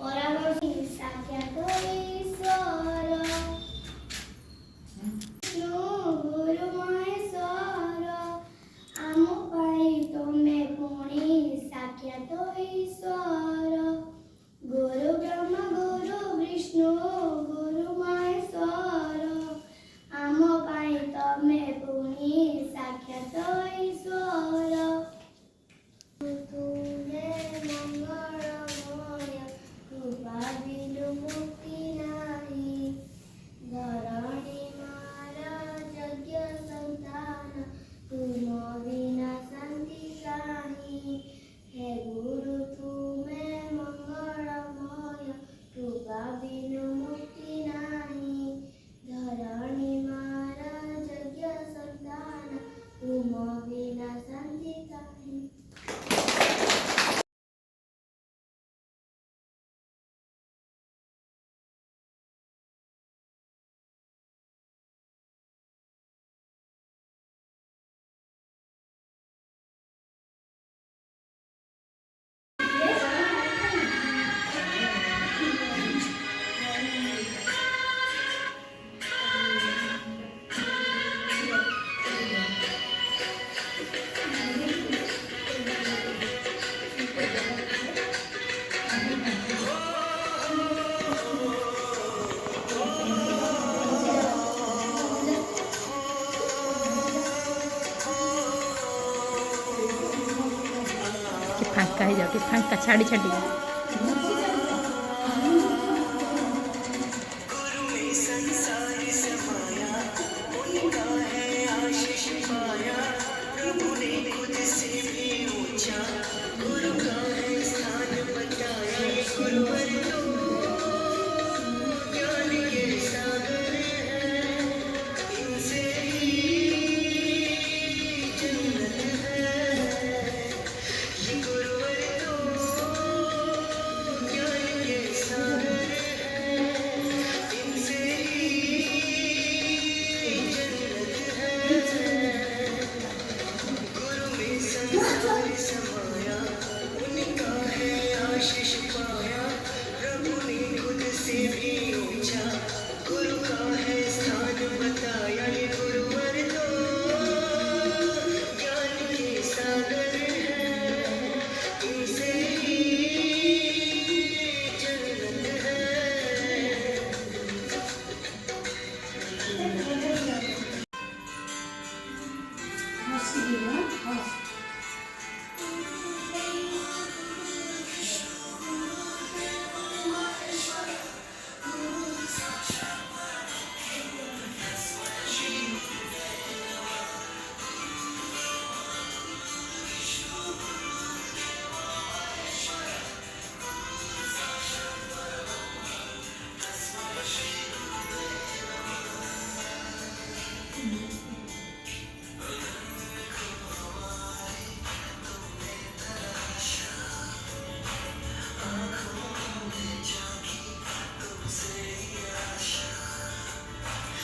ପରାବର୍ତ୍ତୀ ସାକ୍ଷାତ ଈଶ୍ୱର ବିଷ୍ଣୁ ଗୁରୁ ମହେଶ୍ୱର ଆମ ପାଇଁ ତମେ ପୁଣି ସାକ୍ଷାତ ଈଶ୍ୱର ଗୁରୁ ବ୍ରହ୍ମ ଗୁରୁ ବିଷ୍ଣୁ ଗୁରୁ ମହେଶ୍ୱର ଆମ ପାଇଁ ତମେ ପୁଣି ସାକ୍ଷାତ ଈଶ୍ୱର ତୁମେ ମଙ୍ଗଳମୟ କୃପା ବିନୁ ମୁକ୍ତି ନାହିଁ ଧରଣୀ ମାର ଯଜ୍ଞ ସନ୍ତାନ ତୁମ ବିନା ଶାନ୍ତି କାହିଁ ହେ ଗୁରୁ ତୁମେ ମଙ୍ଗଳମୟ କୃପା ବିନୁ ମୁକ୍ତି ନାହିଁ ଧରଣୀ ମାର ଯଜ୍ଞ ସନ୍ତାନ ତୁମ ବିନା ଶାନ୍ତି କାହିଁ। फांका हो जाओ फांका छाड़ी छाड़ी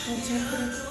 अच्छा